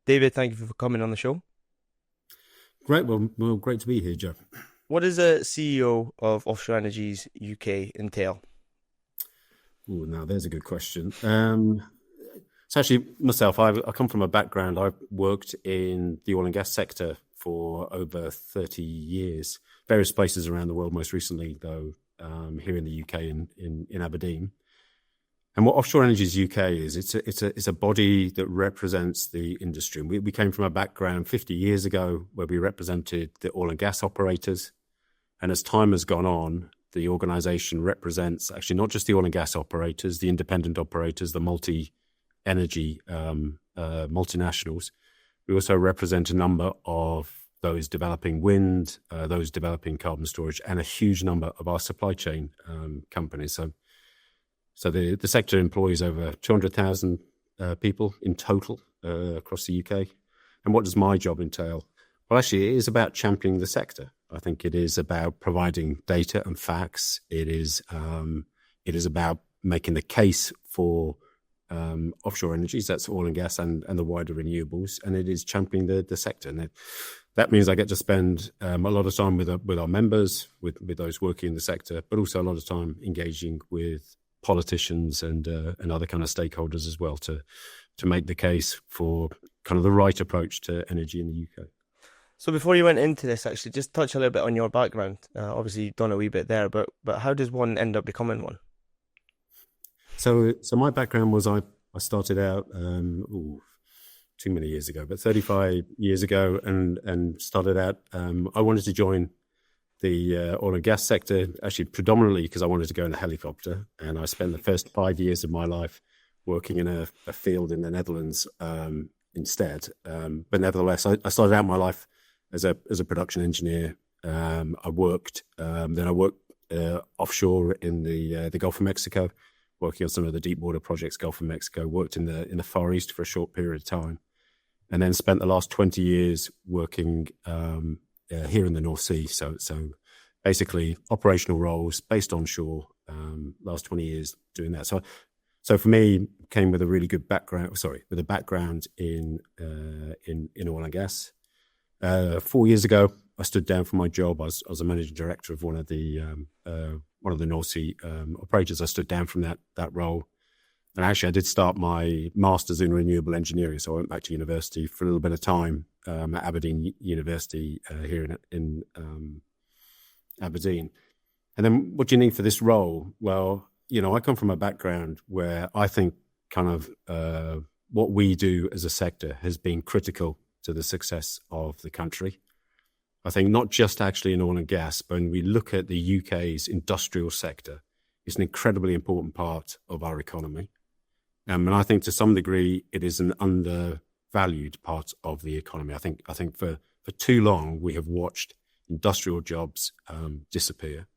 David, thank you for coming on the show. Great. Well, great to be here, Joe. What does a CEO of Offshore Energies UK entail? Oh, now there's a good question. So actually, myself, I come from a background. I've worked in the oil and gas sector for over 30 years, various places around the world. Most recently, though, here in the UK, in Aberdeen. And what Offshore Energies UK is, it's a body that represents the industry. And we came from a background 50 years ago where we represented the oil and gas operators. And as time has gone on, the organisation represents actually not just the oil and gas operators, the independent operators, the multi-energy multinationals. We also represent a number of those developing wind, those developing carbon storage, and a huge number of our supply chain companies. So the sector employs over 200,000 people in total across the UK. And what does my job entail? Well, actually, it is about championing the sector. I think it is about providing data and facts. It is about making the case for offshore energies, that's oil and gas and the wider renewables, and it is championing the sector. And that means I get to spend a lot of time with our members, with those working in the sector, but also a lot of time engaging with politicians and other kind of stakeholders as well to make the case for kind of the right approach to energy in the UK. So before you went into this, actually, just touch a little bit on your background. Obviously, you've done a wee bit there, but how does one end up becoming one? So my background was I started out too many years ago, but 35 years ago, and started out. I wanted to join the oil and gas sector, actually predominantly because I wanted to go in a helicopter, and I spent the first 5 years of my life working in a field in the Netherlands instead. But nevertheless, I started out my life as a production engineer. I worked offshore in the Gulf of Mexico, working on some of the deep water projects, Gulf of Mexico. Worked in the Far East for a short period of time, and then spent the last 20 years working here in the North Sea. So basically operational roles based onshore. Last 20 years doing that. So for me, came with a really good background. With a background in oil and gas. 4 years ago, I stood down from my job. I was a managing director of one of the North Sea operators. I stood down from that role, and actually, I did start my master's in renewable engineering. So I went back to university for a little bit of time at Aberdeen University here in Aberdeen. And then, what do you need for this role? Well, I come from a background where I think kind of what we do as a sector has been critical to the success of the country. I think not just actually in oil and gas, but when we look at the UK's industrial sector, it's an incredibly important part of our economy. And I think to some degree, it is an undervalued part of the economy. I think for too long, we have watched industrial jobs disappear.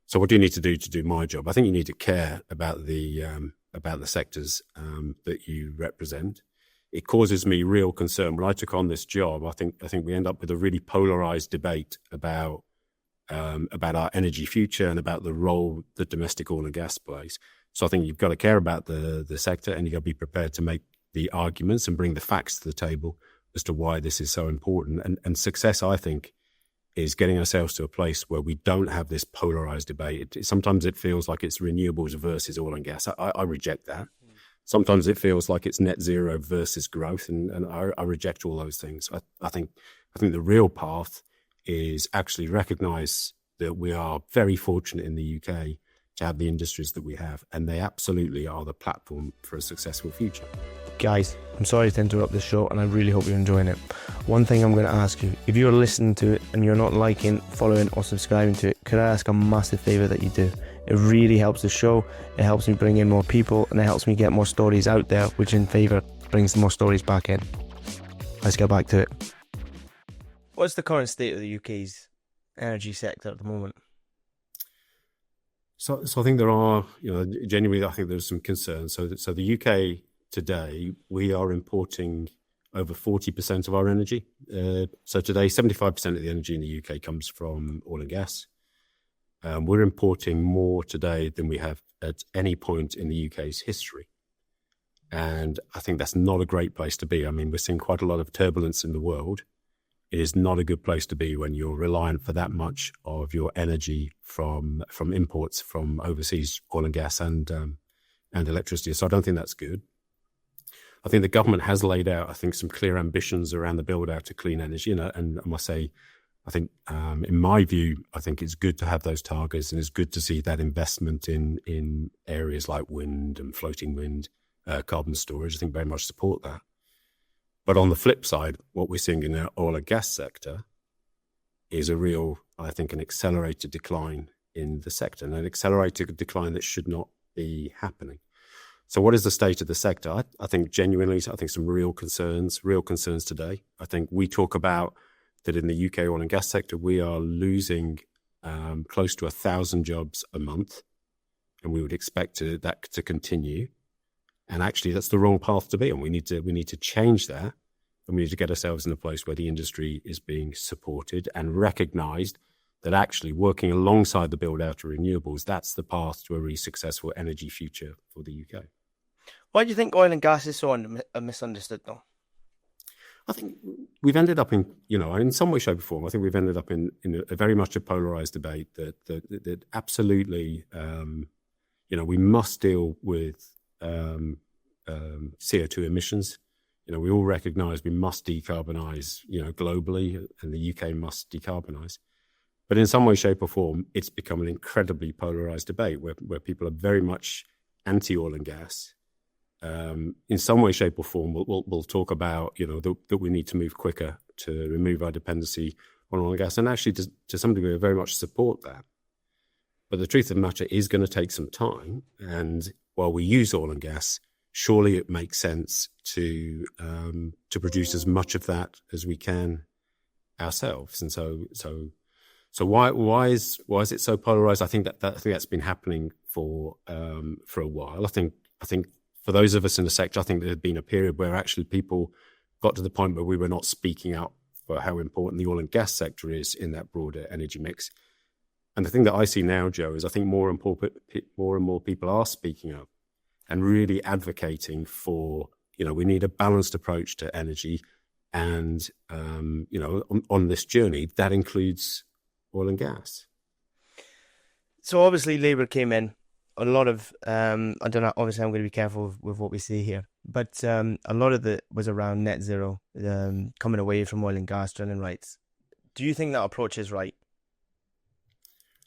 So what do you need to do my job? I think you need to care about the sectors that you represent. It causes me real concern. When I took on this job, I think we end up with a really polarized debate about our energy future and about the role that domestic oil and gas plays. So I think you've got to care about the sector, and you've got to be prepared to make the arguments and bring the facts to the table as to why this is so important. And success, I think, is getting ourselves to a place where we don't have this polarized debate. Sometimes it feels like it's renewables versus oil and gas. I reject that. Sometimes it feels like it's net zero versus growth, and I reject all those things. I think the real path is actually recognise that we are very fortunate in the UK to have the industries that we have, and they absolutely are the platform for a successful future. Guys, I'm sorry to interrupt this show, and I really hope you're enjoying it. One thing I'm going to ask you, if you're listening to it and you're not liking, following or subscribing to it, could I ask a massive favour that you do? It really helps the show, it helps me bring in more people, and it helps me get more stories out there, which in favour brings more stories back in. Let's get back to it. What's the current state of the UK's energy sector at the moment? So I think there are, genuinely, I think there's some concerns. So the UK today, we are importing over 40% of our energy. So today, 75% of the energy in the UK comes from oil and gas. We're importing more today than we have at any point in the UK's history. And I think that's not a great place to be. I mean, we're seeing quite a lot of turbulence in the world. It is not a good place to be when you're reliant for that much of your energy from imports from overseas oil and gas and electricity. So I don't think that's good. I think the government has laid out, I think, some clear ambitions around the build out of clean energy. And I must say, I think, in my view, I think it's good to have those targets, and it's good to see that investment in areas like wind and floating wind, carbon storage. I think very much support that. But on the flip side, what we're seeing in the oil and gas sector is a real, I think, an accelerated decline in the sector, and an accelerated decline that should not be happening. So what is the state of the sector? I think genuinely, I think some real concerns today. I think we talk about that in the UK oil and gas sector, we are losing close to 1,000 jobs a month, and we would expect that to continue. And actually, that's the wrong path to be, and we need to change that, and we need to get ourselves in a place where the industry is being supported and recognised that actually working alongside the build out of renewables, that's the path to a really successful energy future for the UK. Why do you think oil and gas is so misunderstood, though? I think we've ended up in some way, shape, or form. I think we've ended up in a very much a polarised debate that absolutely, we must deal with CO2 emissions. We all recognise we must decarbonise, globally, and the UK must decarbonise. But in some way, shape, or form, it's become an incredibly polarised debate where people are very much anti-oil and gas. In some way, shape, or form, we'll talk about that we need to move quicker to remove our dependency on oil and gas, and actually to some degree, we very much support that. But the truth of the matter is going to take some time, and while we use oil and gas, surely it makes sense to produce as much of that as we can ourselves. And so why is it so polarized? I think that's been happening for a while. I think for those of us in the sector, I think there had been a period where actually people got to the point where we were not speaking out for how important the oil and gas sector is in that broader energy mix. And the thing that I see now, Joe, is I think more and more people are speaking up and really advocating for, we need a balanced approach to energy. And, on this journey, that includes oil and gas. So obviously Labour came in. A lot of, I don't know, obviously I'm going to be careful with what we say here, but a lot of it was around net zero, coming away from oil and gas drilling rights. Do you think that approach is right?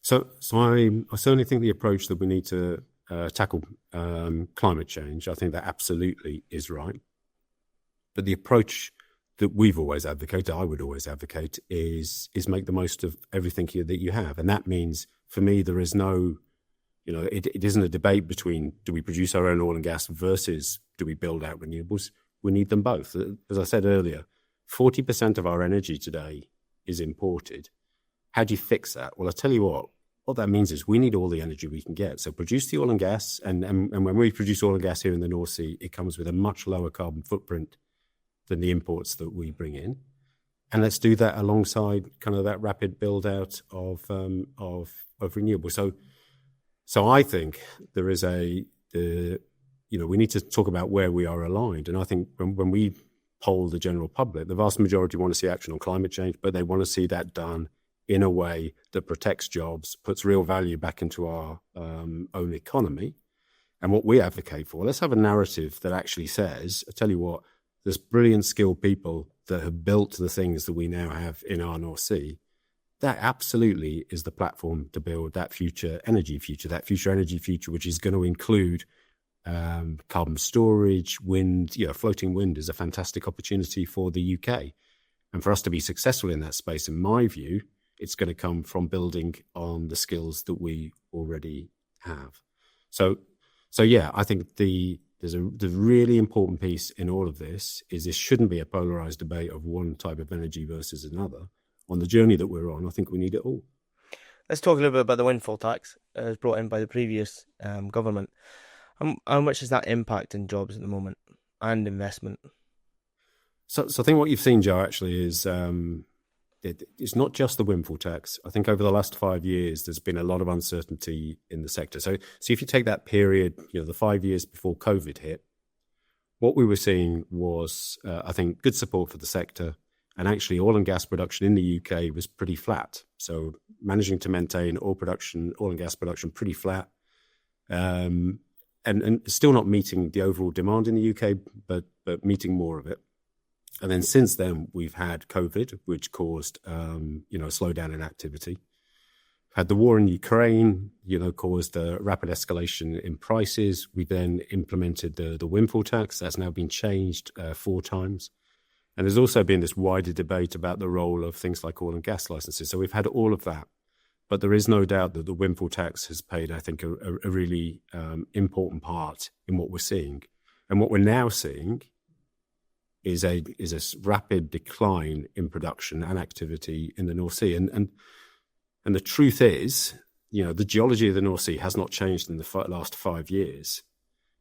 So I certainly think the approach that we need to tackle climate change, I think that absolutely is right. But the approach that we've always advocated, I would always advocate, is make the most of everything that you have. And that means, for me, there is no, it isn't a debate between do we produce our own oil and gas versus do we build out renewables. We need them both. As I said earlier, 40% of our energy today is imported. How do you fix that? Well, I'll tell you what that means is we need all the energy we can get. So produce the oil and gas, and when we produce oil and gas here in the North Sea, it comes with a much lower carbon footprint than the imports that we bring in. And let's do that alongside kind of that rapid build out of renewables. So I think there is we need to talk about where we are aligned. And I think when we poll the general public, the vast majority want to see action on climate change, but they want to see that done in a way that protects jobs, puts real value back into our own economy. And what we advocate for, let's have a narrative that actually says, I tell you what, there's brilliant skilled people that have built the things that we now have in our North Sea. That absolutely is the platform to build that future energy future, which is going to include carbon storage, wind. Floating wind is a fantastic opportunity for the UK. And for us to be successful in that space, in my view, it's going to come from building on the skills that we already have. So yeah, I think the really important piece in all of this is this shouldn't be a polarized debate of one type of energy versus another. On the journey that we're on, I think we need it all. Let's talk a little bit about the windfall tax as brought in by the previous government. How much is that impacting jobs at the moment and investment? So I think what you've seen, Joe, actually is it's not just the windfall tax. I think over the last 5 years, there's been a lot of uncertainty in the sector. So if you take that period, the 5 years before COVID hit, what we were seeing was, I think, good support for the sector. And actually, oil and gas production in the UK was pretty flat. So managing to maintain oil and gas production pretty flat, and still not meeting the overall demand in the UK, but meeting more of it. And then since then, we've had COVID, which caused a slowdown in activity. Had the war in Ukraine, caused a rapid escalation in prices. We then implemented the windfall tax. That's now been changed 4 times. And there's also been this wider debate about the role of things like oil and gas licenses. So we've had all of that. But there is no doubt that the windfall tax has played, I think, a really important part in what we're seeing. And what we're now seeing is a rapid decline in production and activity in the North Sea. And the truth is, the geology of the North Sea has not changed in the last 5 years.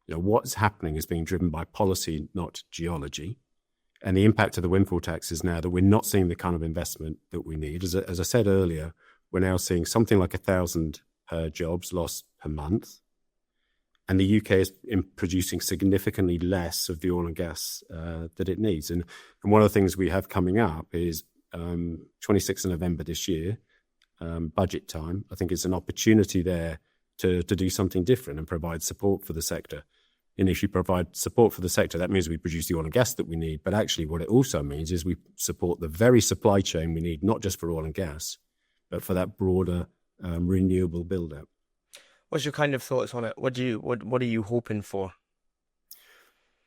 What's happening is being driven by policy, not geology. And the impact of the windfall tax is now that we're not seeing the kind of investment that we need. As I said earlier, we're now seeing something like 1,000 jobs lost per month. And the UK is producing significantly less of the oil and gas that it needs. And one of the things we have coming up is 26th of November this year, budget time. I think it's an opportunity there to do something different and provide support for the sector. And if you provide support for the sector, that means we produce the oil and gas that we need. But actually what it also means is we support the very supply chain we need, not just for oil and gas, but for that broader renewable build-up. What's your kind of thoughts on it? What are you hoping for?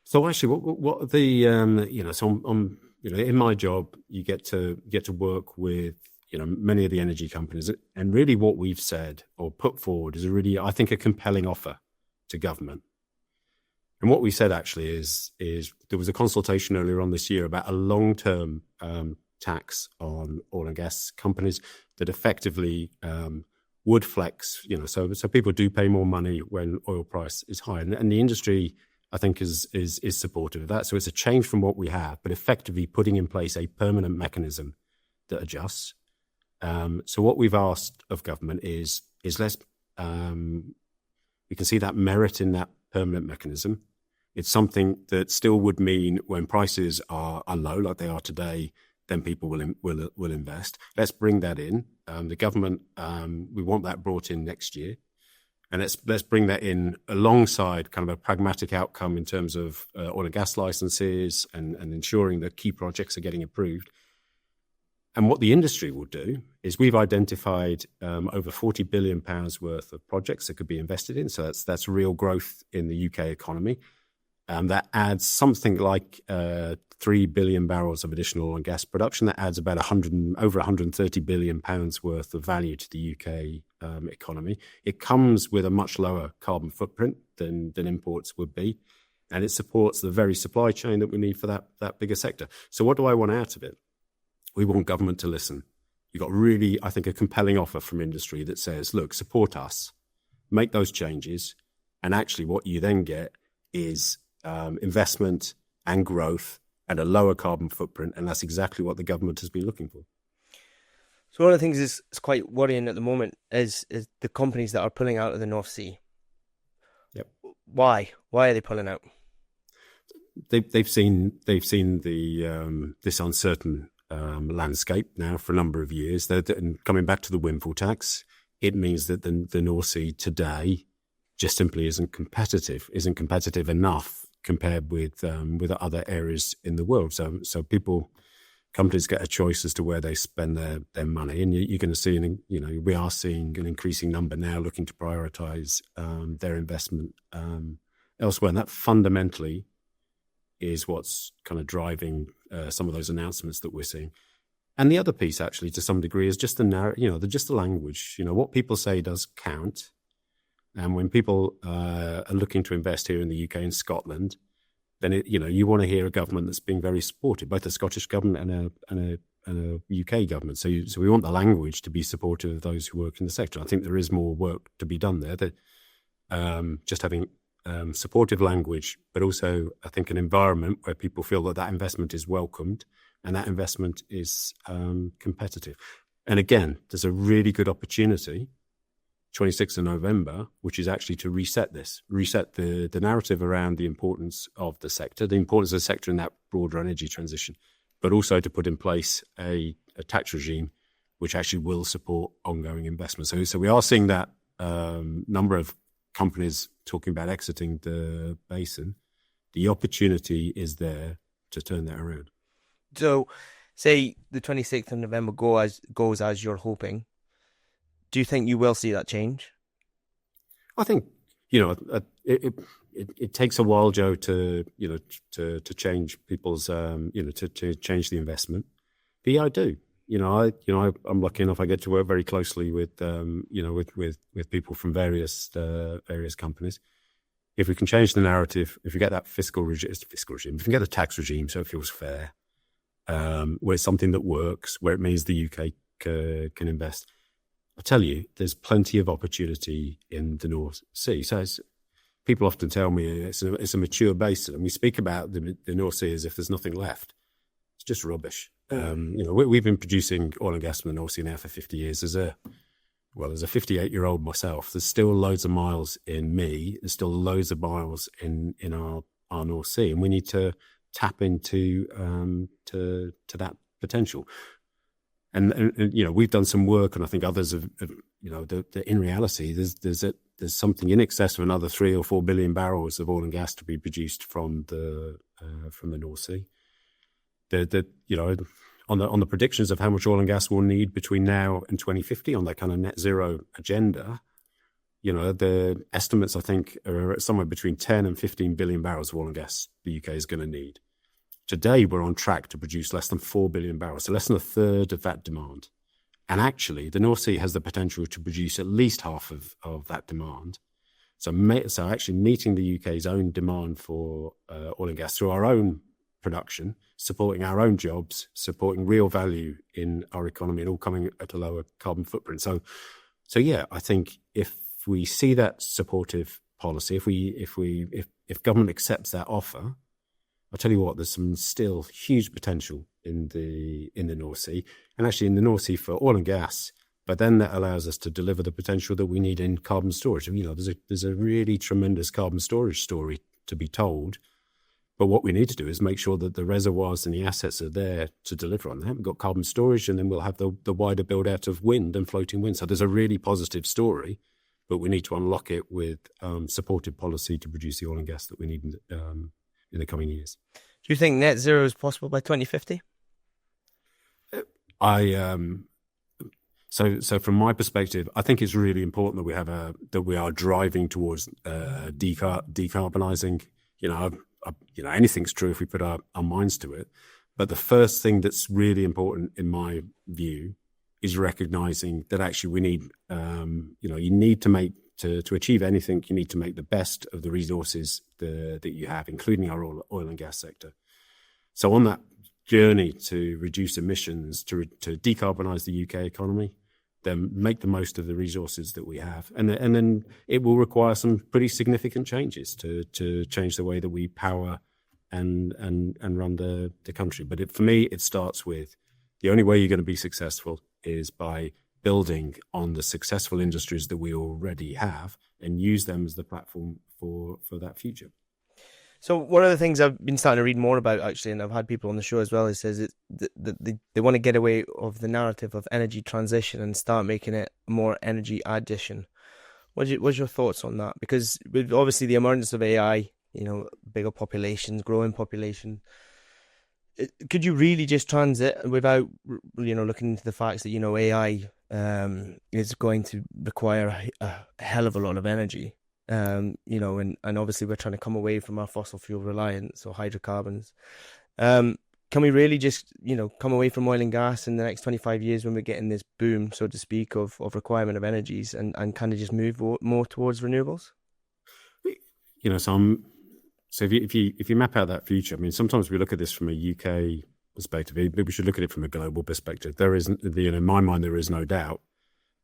So actually, what the so I'm in my job, you get to work with many of the energy companies, and really what we've said or put forward is I think a compelling offer to government. And what we said actually is there was a consultation earlier on this year about a long-term tax on oil and gas companies that effectively would flex, so people do pay more money when oil price is high, and the industry, I think, is supportive of that. So it's a change from what we have, but effectively putting in place a permanent mechanism that adjusts. So what we've asked of government is less. We can see that merit in that permanent mechanism. It's something that still would mean when prices are low, like they are today, then people will invest. Let's bring that in. The government, we want that brought in next year, and let's bring that in alongside kind of a pragmatic outcome in terms of oil and gas licenses and ensuring that key projects are getting approved. And what the industry will do is we've identified over £40 billion worth of projects that could be invested in. So that's real growth in the UK economy. That adds something like 3 billion barrels of additional oil and gas production. That adds about over £130 billion worth of value to the UK economy. It comes with a much lower carbon footprint than imports would be, and it supports the very supply chain that we need for that bigger sector. So what do I want out of it? We want government to listen. You've got really, I think, a compelling offer from industry that says, look, support us, make those changes, and actually what you then get is investment and growth and a lower carbon footprint, and that's exactly what the government has been looking for. So one of the things that's quite worrying at the moment is the companies that are pulling out of the North Sea. Yep. Why? Why are they pulling out? They've seen the this uncertain landscape now for a number of years. And coming back to the windfall tax, it means that the North Sea today just simply isn't competitive enough compared with other areas in the world. So companies get a choice as to where they spend their money, and you're going to see, we are seeing an increasing number now looking to prioritise their investment elsewhere, and that fundamentally is what's kind of driving some of those announcements that we're seeing. And the other piece, actually, to some degree, is just the language. What people say does count. And when people are looking to invest here in the UK and Scotland, then you want to hear a government that's being very supportive, both a Scottish government and a UK government. So we want the language to be supportive of those who work in the sector. I think there is more work to be done there. That just having supportive language, but also I think an environment where people feel that investment is welcomed and that investment is competitive. And again, there's a really good opportunity 26th of November, which is actually to reset the narrative around the importance of the sector, in that broader energy transition, but also to put in place a tax regime which actually will support ongoing investment. So we are seeing that number of companies talking about exiting the basin. The opportunity is there to turn that around. So, say the 26th of November goes as you're hoping. Do you think you will see that change? I think, it takes a while, Joe, to change people's, to change the investment. But yeah, I do. I'm lucky enough. I get to work very closely with, with people from various companies. If we can change the narrative, if we get that fiscal regime, if we can get the tax regime so it feels fair, where it's something that works, where it means the UK can invest. I tell you, there's plenty of opportunity in the North Sea. So people often tell me it's a mature basin, and we speak about the North Sea as if there's nothing left. It's just rubbish. We've been producing oil and gas in the North Sea now for 50 years. As a 58-year-old myself, there's still loads of miles in me. There's still loads of miles in our North Sea, and we need to tap into to that potential. And we've done some work, and I think others have. In reality, there's something in excess of another 3 or 4 billion barrels of oil and gas to be produced from the North Sea. On the predictions of how much oil and gas we'll need between now and 2050 on that kind of net zero agenda, the estimates I think are somewhere between 10 and 15 billion barrels of oil and gas the UK is going to need. Today, we're on track to produce less than 4 billion barrels, so less than a third of that demand. And actually, the North Sea has the potential to produce at least half of that demand. So actually meeting the UK's own demand for oil and gas through our own production, supporting our own jobs, supporting real value in our economy, and all coming at a lower carbon footprint. So yeah, I think if we see that supportive policy, if government accepts that offer, I'll tell you what, there's some still huge potential in the North Sea, and actually in the North Sea for oil and gas. But then that allows us to deliver the potential that we need in carbon storage. There's a really tremendous carbon storage story to be told. But what we need to do is make sure that the reservoirs and the assets are there to deliver on that. We've got carbon storage, and then we'll have the wider build out of wind and floating wind. So there's a really positive story, but we need to unlock it with supportive policy to produce the oil and gas that we need in the coming years. Do you think net zero is possible by 2050? So from my perspective, I think it's really important that we are driving towards decarbonising. Anything's true if we put our minds to it. But the first thing that's really important, in my view, is recognising that actually we need, you need to make. To achieve anything, you need to make the best of the resources that you have, including our oil and gas sector. So on that journey to reduce emissions, to decarbonise the UK economy, then make the most of the resources that we have. And then it will require some pretty significant changes to change the way that we power and run the country. But for me, it starts with the only way you're going to be successful is by building on the successful industries that we already have and use them as the platform for that future. So one of the things I've been starting to read more about, actually, and I've had people on the show as well, is says that they want to get away of the narrative of energy transition and start making it more energy addition. What's your thoughts on that? Because with obviously the emergence of AI, bigger populations, growing population, could you really just transit without, looking into the facts that, AI is going to require a hell of a lot of energy, and obviously we're trying to come away from our fossil fuel reliance or hydrocarbons. Can we really just, come away from oil and gas in the next 25 years when we're getting this boom, so to speak, of requirement of energies and kind of just move more towards renewables? So if you map out that future, I mean, sometimes we look at this from a UK perspective. Maybe we should look at it from a global perspective. There isn't, in my mind, there is no doubt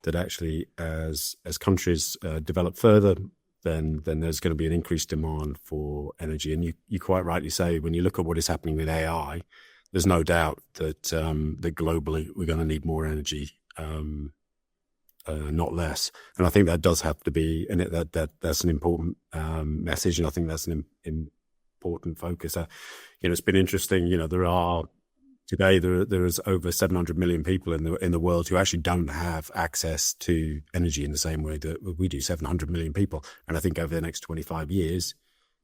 that actually, as countries develop further, then there's going to be an increased demand for energy. And you quite rightly say, when you look at what is happening with AI, there's no doubt that that globally we're going to need more energy not less. And I think that does have to be, and that's an important message, and I think that's an important focus. It's been interesting. Today there is over 700 million people in the world who actually don't have access to energy in the same way that we do. 700 million people, and I think over the next 25 years,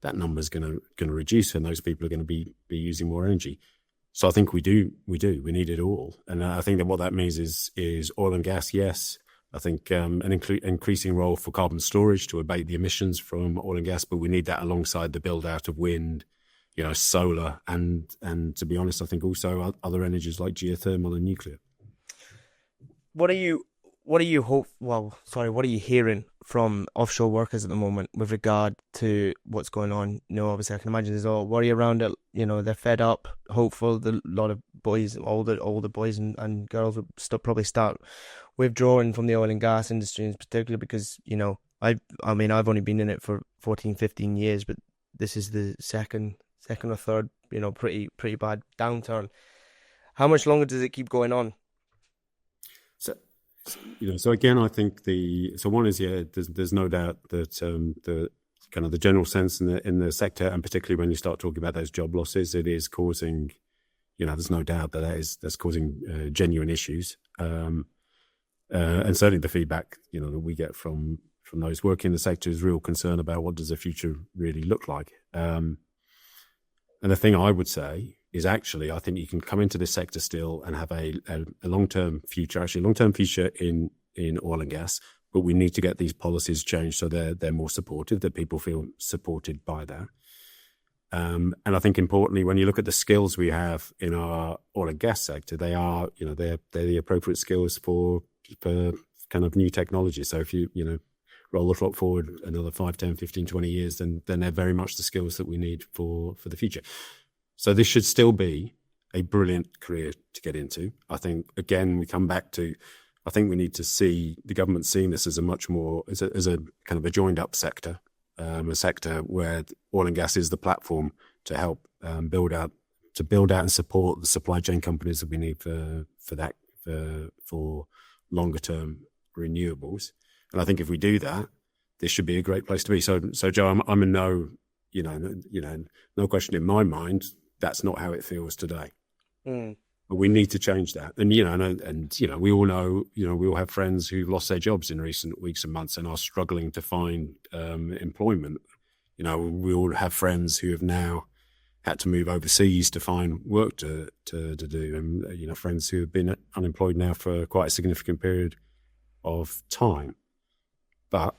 that number is going to reduce, and those people are going to be using more energy. So I think we need it all, and I think that what that means is oil and gas. Yes, I think an increasing role for carbon storage to abate the emissions from oil and gas, but we need that alongside the build out of wind, solar, and to be honest, I think also other energies like geothermal and nuclear. What are you hearing from offshore workers at the moment with regard to what's going on? Obviously I can imagine there's all worry around it. They're fed up, hopeful. A lot of boys, older boys and girls will probably start withdrawing from the oil and gas industry, in particular because, I've only been in it for 14, 15 years, but this is the second or third, pretty bad downturn. How much longer does it keep going on? So again, I think one is, there's no doubt that the kind of the general sense in the sector, and particularly when you start talking about those job losses, it is causing, there's no doubt that's causing genuine issues, and certainly the feedback that we get from those working in the sector is real concern about what does the future really look like. And the thing I would say is actually, I think you can come into this sector still and have a long-term future, in oil and gas, but we need to get these policies changed so they're more supportive, that people feel supported by that. And I think importantly, when you look at the skills we have in our oil and gas sector, they are, they're the appropriate skills for kind of new technology. So if you roll the clock forward another 5, 10, 15, 20 years, then they're very much the skills that we need for the future. So this should still be a brilliant career to get into. I think, again, we come back to, I think we need to see the government seeing this as a much more, as a kind of a joined up sector, a sector where oil and gas is the platform to help build out and support the supply chain companies that we need for longer term renewables. And I think if we do that, this should be a great place to be. So Joe, I'm in no question in my mind. That's not how it feels today. But we need to change that. And we all know, we all have friends who've lost their jobs in recent weeks and months and are struggling to find employment. We all have friends who have now had to move overseas to find work to do, and friends who have been unemployed now for quite a significant period of time. But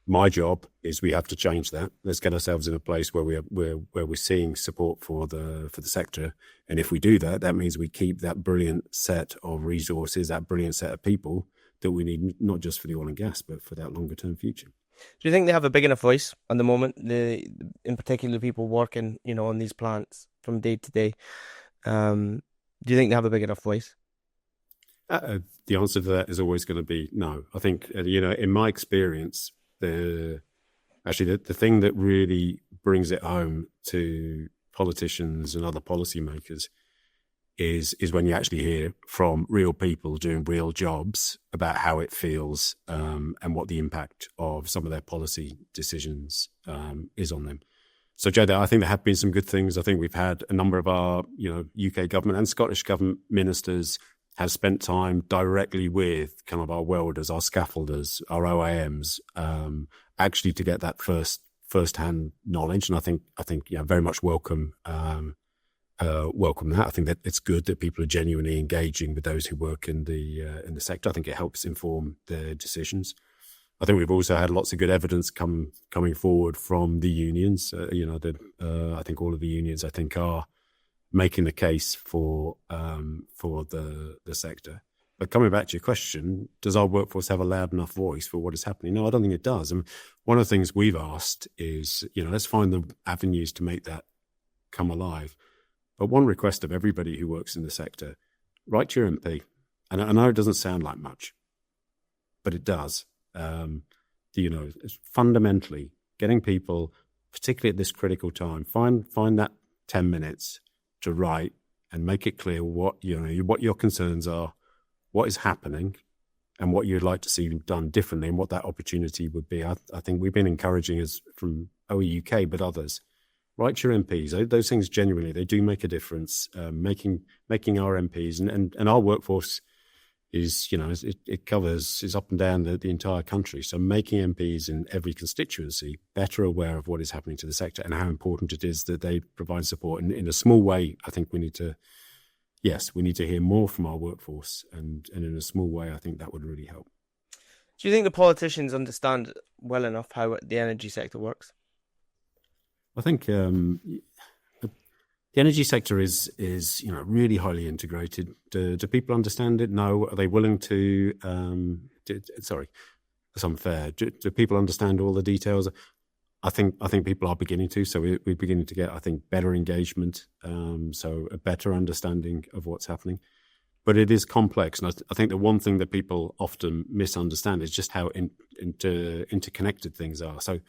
my job is we have to change that. Let's get ourselves in a place where we're seeing support for the sector, and if we do that, that means we keep that brilliant set of resources, that brilliant set of people that we need, not just for the oil and gas, but for that longer term future. Do you think they have a big enough voice at the moment? In particular, people working, on these plants from day to day. Do you think they have a big enough voice? The answer to that is always going to be no. I think, in my experience, the thing that really brings it home to politicians and other policymakers is when you actually hear from real people doing real jobs about how it feels and what the impact of some of their policy decisions is on them. So, Joe, I think there have been some good things. I think we've had a number of our UK government and Scottish government ministers have spent time directly with kind of our welders, our scaffolders, our OAMs, actually to get that first-hand knowledge. And I think very much welcome that. I think that it's good that people are genuinely engaging with those who work in the sector. I think it helps inform their decisions. I think we've also had lots of good evidence coming forward from the unions. I think all of the unions, are making the case for the sector. But coming back to your question, does our workforce have a loud enough voice for what is happening? No, I don't think it does. And one of the things we've asked is, let's find the avenues to make that come alive. But one request of everybody who works in the sector, write to your MP. And I know it doesn't sound like much, but it does. It's fundamentally getting people, particularly at this critical time, find that 10 minutes to write and make it clear what your concerns are, what is happening, and what you'd like to see done differently and what that opportunity would be. I think we've been encouraging as from OEUK, but others. Write your MPs. Those things genuinely, they do make a difference. Making our MPs and our workforce is, is up and down the entire country. So making MPs in every constituency better aware of what is happening to the sector and how important it is that they provide support. And in a small way, I think we need to hear more from our workforce. And in a small way, I think that would really help. Do you think the politicians understand well enough how the energy sector works? I think the energy sector is really highly integrated. Do people understand it? No. Are they willing to? Sorry, that's unfair. Do people understand all the details? I think people are beginning to. So we're beginning to get, I think, better engagement. So a better understanding of what's happening. But it is complex, and I think the one thing that people often misunderstand is just how interconnected things are. So,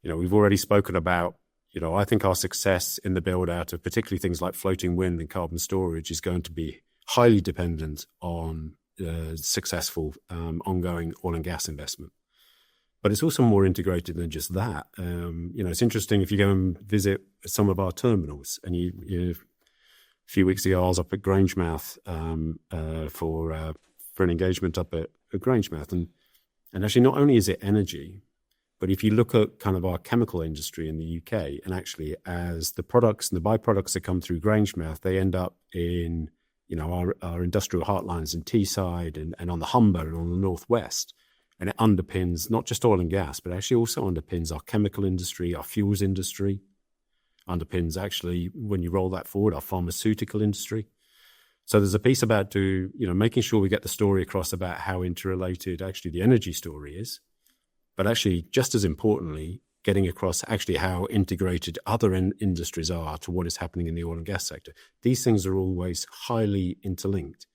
we've already spoken about. I think our success in the build-out of particularly things like floating wind and carbon storage is going to be highly dependent on successful ongoing oil and gas investment. But it's also more integrated than just that. It's interesting if you go and visit some of our terminals, and a few weeks ago I was up at Grangemouth for an engagement up at Grangemouth, and actually not only is it energy, but if you look at kind of our chemical industry in the UK, and actually as the products and the byproducts that come through Grangemouth, they end up in our industrial heartlands in Teesside and on the Humber and on the northwest, and it underpins not just oil and gas, but actually also underpins our chemical industry, our fuels industry, underpins actually, when you roll that forward, our pharmaceutical industry. So there's a piece about making sure we get the story across about how interrelated actually the energy story is. But actually, just as importantly, getting across actually how integrated other industries are to what is happening in the oil and gas sector. These things are always highly interlinked.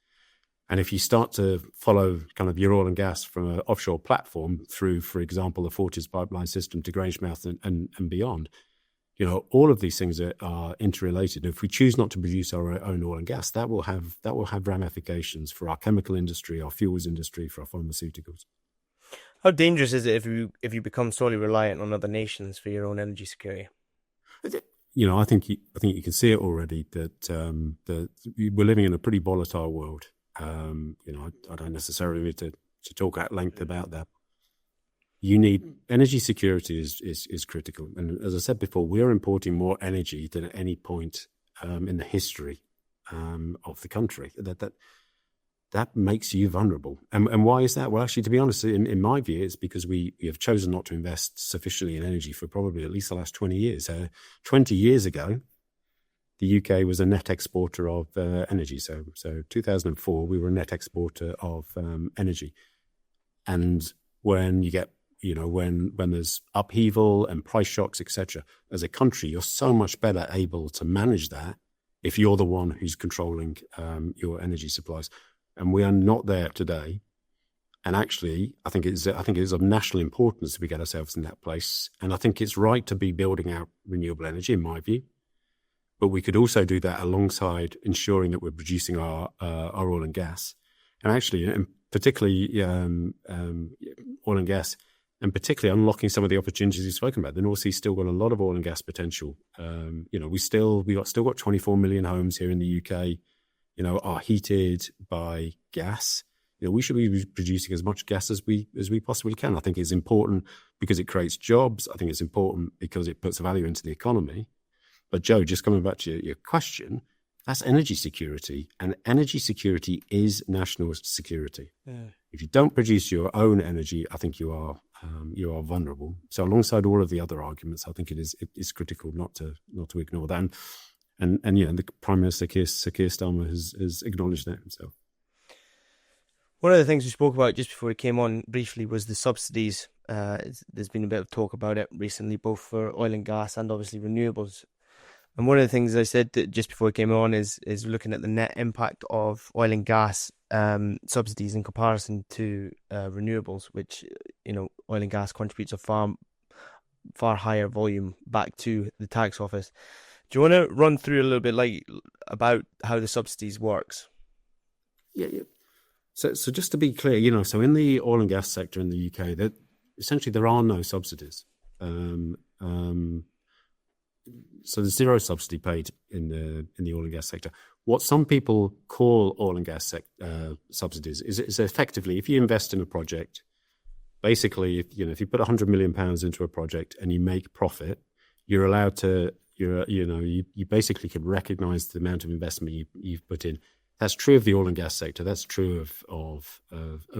And if you start to follow kind of your oil and gas from an offshore platform through, for example, the Forties pipeline system to Grangemouth and beyond, all of these things are interrelated. If we choose not to produce our own oil and gas, that will have ramifications for our chemical industry, our fuels industry, for our pharmaceuticals. How dangerous is it if you become solely reliant on other nations for your own energy security? I think you can see it already that we're living in a pretty volatile world. I don't necessarily need to talk at length about that. You need energy security is critical, and as I said before, we are importing more energy than at any point in the history of the country. That makes you vulnerable. And why is that? Well, actually, to be honest, in my view, it's because we have chosen not to invest sufficiently in energy for probably at least the last 20 years. 20 years ago, the UK was a net exporter of energy. So 2004, we were a net exporter of energy. And when you get, when there's upheaval and price shocks, etc., as a country, you're so much better able to manage that if you're the one who's controlling your energy supplies. And we are not there today. And actually, I think it's of national importance that we get ourselves in that place. And I think it's right to be building out renewable energy, in my view. But we could also do that alongside ensuring that we're producing our oil and gas. And actually, and particularly oil and gas, and particularly unlocking some of the opportunities you've spoken about. The North Sea's still got a lot of oil and gas potential. We've still got 24 million homes here in the UK. Are heated by gas. We should be producing as much gas as we possibly can. I think it's important because it creates jobs. I think it's important because it puts value into the economy. But Joe, just coming back to your question, that's energy security, and energy security is national security. Yeah. If you don't produce your own energy, I think you are vulnerable. So alongside all of the other arguments, I think it is critical not to ignore that. And the Prime Minister Keir Starmer has acknowledged that himself. One of the things we spoke about just before we came on briefly was the subsidies. There's been a bit of talk about it recently, both for oil and gas and obviously renewables. And one of the things I said that just before we came on is looking at the net impact of oil and gas subsidies in comparison to renewables, which oil and gas contributes a far higher volume back to the tax office. Do you want to run through a little bit about how the subsidies works? Yeah. So just to be clear, so in the oil and gas sector in the UK, that essentially there are no subsidies. So there's zero subsidy paid in the oil and gas sector. What some people call oil and gas subsidies is effectively, if you invest in a project, basically, if you put £100 million into a project and you make profit, you're allowed to, you basically can recognise the amount of investment you've put in. That's true of the oil and gas sector. That's true of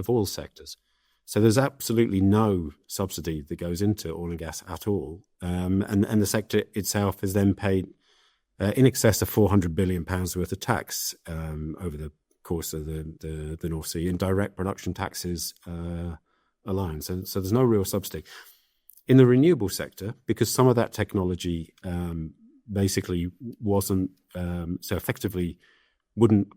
all sectors. So there's absolutely no subsidy that goes into oil and gas at all. And the sector itself is then paid in excess of £400 billion worth of tax over the course of the North Sea in direct production taxes alone. So there's no real subsidy. In the renewable sector, because some of that technology basically wasn't, so effectively wouldn't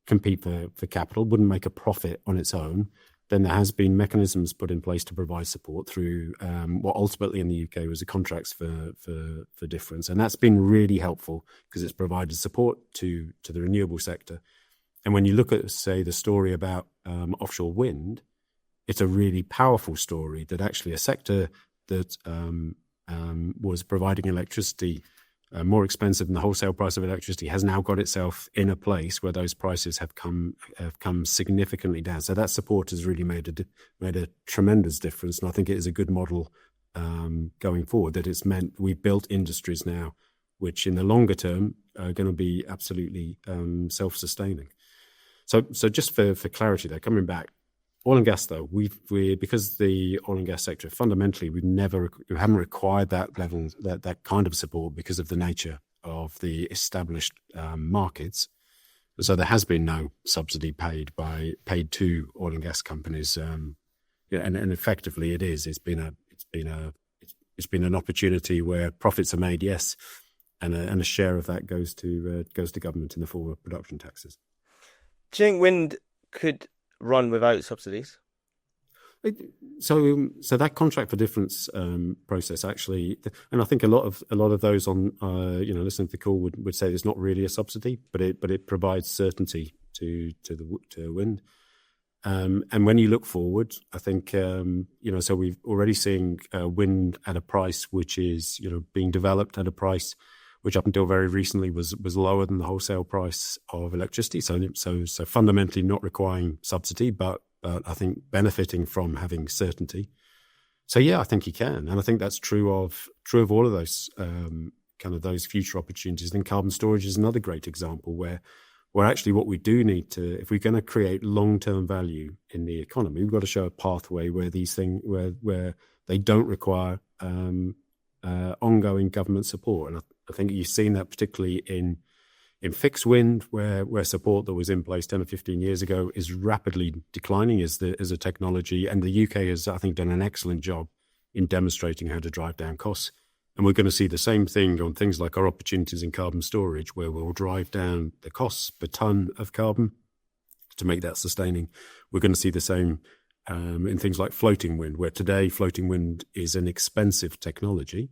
compete for capital, wouldn't make a profit on its own, then there has been mechanisms put in place to provide support through what ultimately in the UK was the contracts for difference. And that's been really helpful because it's provided support to the renewable sector. And when you look at, say, the story about offshore wind, it's a really powerful story that actually a sector that was providing electricity more expensive than the wholesale price of electricity has now got itself in a place where those prices have come significantly down. So that support has really made a tremendous difference, and I think it is a good model going forward. That it's meant we've built industries now, which in the longer term are going to be absolutely self-sustaining. So just for clarity, there, coming back. Oil and gas, though, because the oil and gas sector fundamentally we haven't required that level that kind of support because of the nature of the established markets. So there has been no subsidy paid to oil and gas companies, and effectively it's been an opportunity where profits are made, yes, and a share of that goes to government in the form of production taxes. Do you think wind could run without subsidies? So that contract for difference process actually, and I think a lot of those on listening to the call would say it's not really a subsidy, but it provides certainty to wind. And when you look forward, I think so we've already seeing wind at a price which is being developed at a price which up until very recently was lower than the wholesale price of electricity. So fundamentally not requiring subsidy, but I think benefiting from having certainty. So yeah, I think you can, and I think that's true of all of those kind of those future opportunities. Then carbon storage is another great example where actually what we do need to, if we're going to create long-term value in the economy, we've got to show a pathway where these things where they don't require ongoing government support. And I think you've seen that particularly in fixed wind, where support that was in place 10 or 15 years ago is rapidly declining as a technology. And the UK has, I think, done an excellent job in demonstrating how to drive down costs. And we're going to see the same thing on things like our opportunities in carbon storage, where we'll drive down the costs per tonne of carbon to make that sustaining. We're going to see the same in things like floating wind, where today floating wind is an expensive technology.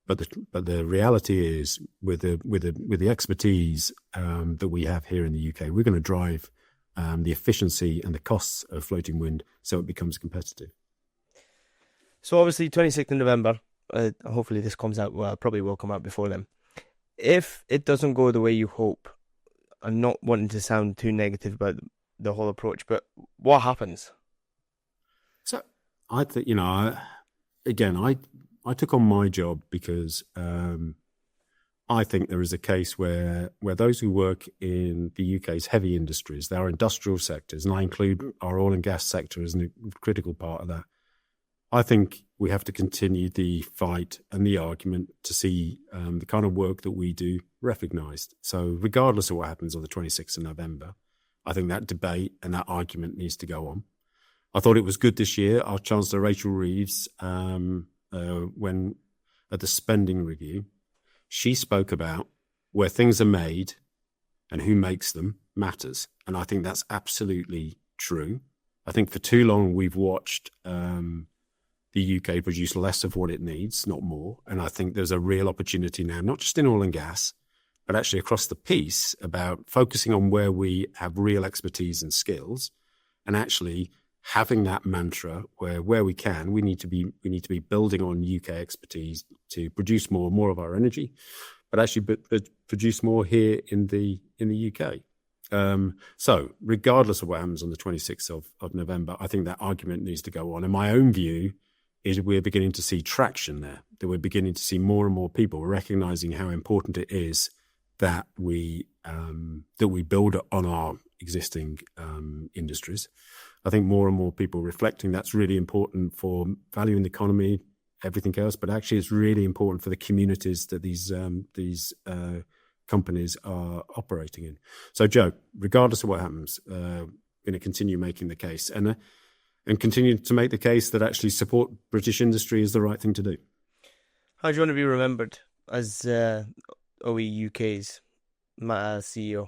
But the reality is, with the expertise that we have here in the UK, we're going to drive the efficiency and the costs of floating wind so it becomes competitive. So obviously, 26th of November. Hopefully, this comes out. Well, it probably will come out before then. If it doesn't go the way you hope, I'm not wanting to sound too negative about the whole approach, but what happens? So I think I took on my job because I think there is a case where those who work in the UK's heavy industries, our industrial sectors, and I include our oil and gas sector as a critical part of that, I think we have to continue the fight and the argument to see the kind of work that we do recognised. So regardless of what happens on the 26th of November, I think that debate and that argument needs to go on. I thought it was good this year. Our Chancellor Rachel Reeves, when at the spending review, she spoke about where things are made and who makes them matters. And I think that's absolutely true. I think for too long we've watched the UK produce less of what it needs, not more. And I think there's a real opportunity now, not just in oil and gas, but actually across the piece about focusing on where we have real expertise and skills, and actually having that mantra where we can, we need to be building on UK expertise to produce more of our energy, but actually produce more here in the UK. So regardless of what happens on the 26th of November, I think that argument needs to go on. And my own view is we're beginning to see traction there, that we're beginning to see more and more people recognizing how important it is that we build on our existing industries. I think more and more people reflecting that's really important for value in the economy, everything else, but actually it's really important for the communities that these companies are operating in. So, Joe, regardless of what happens, going to continue making the case and continue to make the case that actually support British industry is the right thing to do. How do you want to be remembered as OEUK's CEO?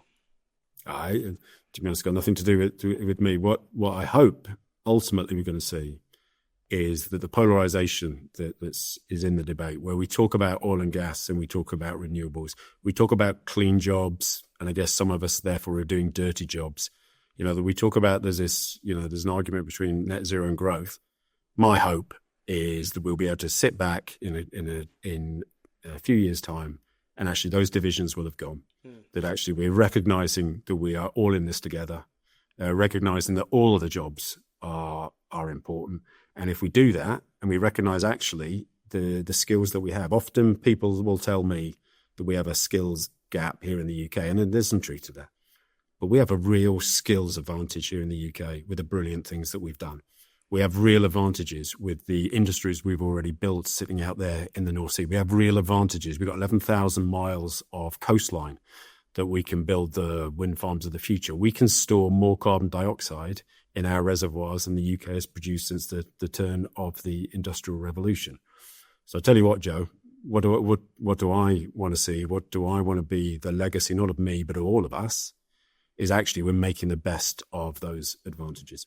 To be honest, got nothing to do with me. What I hope ultimately we're going to see is that the polarization that is in the debate, where we talk about oil and gas and we talk about renewables, we talk about clean jobs, and I guess some of us therefore are doing dirty jobs. That we talk about there's an argument between net zero and growth. My hope is that we'll be able to sit back in a few years' time, and actually those divisions will have gone. That actually we're recognizing that we are all in this together, recognizing that all of the jobs are important. And if we do that, and we recognize actually the skills that we have, often people will tell me that we have a skills gap here in the UK, and there's some truth to that. But we have a real skills advantage here in the UK with the brilliant things that we've done. We have real advantages with the industries we've already built sitting out there in the North Sea. We have real advantages. We've got 11,000 miles of coastline that we can build the wind farms of the future. We can store more carbon dioxide in our reservoirs than the UK has produced since the turn of the Industrial Revolution. So I tell you what, Joe, what do I want to see? What do I want to be the legacy, not of me, but of all of us, is actually we're making the best of those advantages.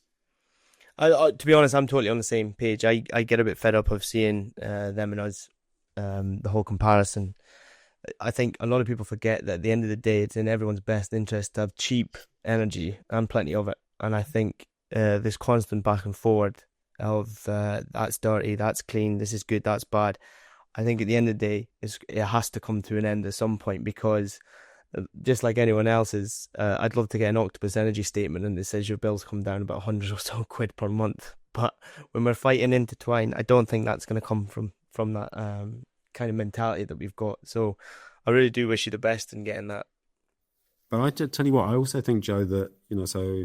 To be honest, I'm totally on the same page. I get a bit fed up of seeing them and us, the whole comparison. I think a lot of people forget that at the end of the day, it's in everyone's best interest to have cheap energy and plenty of it. And I think this constant back and forward of that's dirty, that's clean, this is good, that's bad. I think at the end of the day, it has to come to an end at some point, because just like anyone else's, I'd love to get an Octopus energy statement and it says your bills come down about 100 or so quid per month. But when we're fighting intertwine, I don't think that's going to come from that kind of mentality that we've got. So I really do wish you the best in getting that. But I tell you what, I also think, Joe, that, so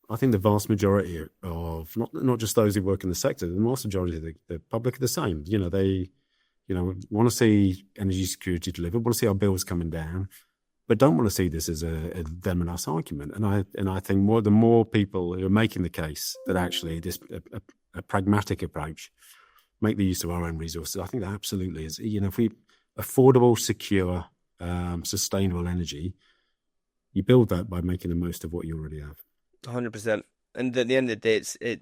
I think the vast majority of, not just those who work in the sector, the vast majority of the public are the same. They want to see energy security delivered, want to see our bills coming down, but don't want to see this as a them and us argument. And I think the more people who are making the case that actually this a pragmatic approach, make the use of our own resources, I think that absolutely is. If we affordable, secure, sustainable energy, you build that by making the most of what you already have. 100%. And at the end of the day,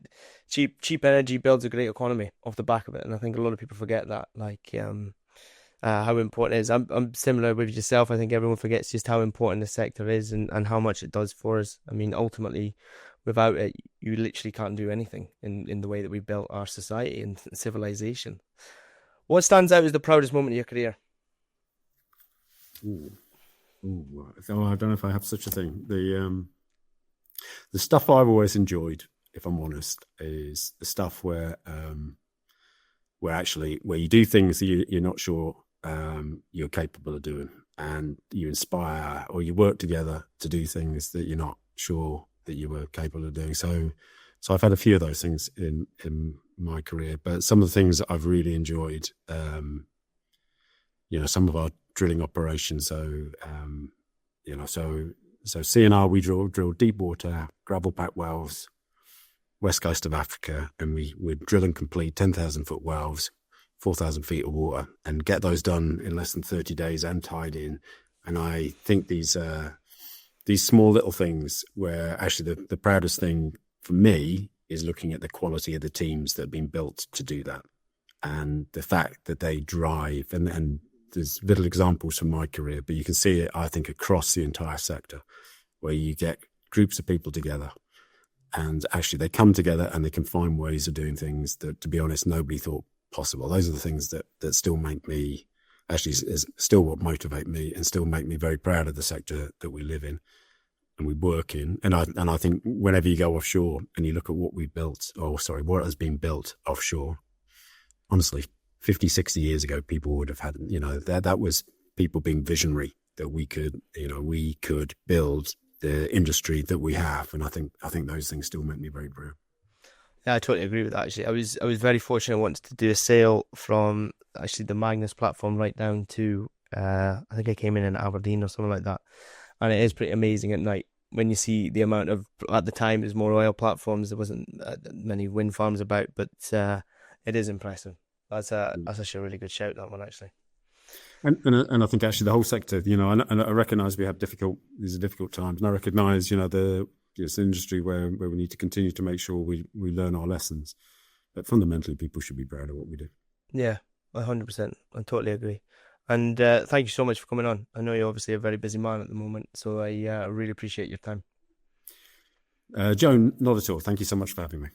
cheap energy builds a great economy off the back of it, and I think a lot of people forget that. How important it is. I'm similar with yourself. I think everyone forgets just how important the sector is and how much it does for us. I mean, ultimately, without it, you literally can't do anything in the way that we built our society and civilization. What stands out as the proudest moment of your career? I don't know if I have such a thing. The stuff I've always enjoyed, if I'm honest, is the stuff where you do things that you're not sure you're capable of doing, and you inspire or you work together to do things that you're not sure that you were capable of doing. So I've had a few of those things in my career, but some of the things that I've really enjoyed, some of our drilling operations. So CNR, we drill deep water, gravel packed wells, west coast of Africa, and we would drill and complete 10,000 foot wells, 4,000 feet of water, and get those done in less than 30 days and tied in. And I think these small little things, where actually the proudest thing for me is looking at the quality of the teams that have been built to do that, and the fact that they drive and there's little examples from my career, but you can see it, I think, across the entire sector, where you get groups of people together, and actually they come together and they can find ways of doing things that, to be honest, nobody thought possible. Those are the things that still make me, actually is still what motivate me and still make me very proud of the sector that we live in and we work in. And I think whenever you go offshore and you look at what we built, what has been built offshore, honestly, 50, 60 years ago, people would have had, that was people being visionary, that we could build the industry that we have. And I think those things still make me very proud. Yeah, I totally agree with that. Actually, I was very fortunate. I wanted to do a sail from actually the Magnus platform right down to I think I came in Aberdeen or something like that, and it is pretty amazing at night when you see the amount of, at the time there's more oil platforms. There wasn't many wind farms about, but it is impressive. That's actually a really good shout, that one, actually. And I think actually the whole sector, and I recognise these are difficult times, and I recognise, it's an industry where we need to continue to make sure we learn our lessons. But fundamentally, people should be proud of what we do. Yeah, 100%. I totally agree. And thank you so much for coming on. I know you're obviously a very busy man at the moment, so I really appreciate your time. Joan, not at all. Thank you so much for having me.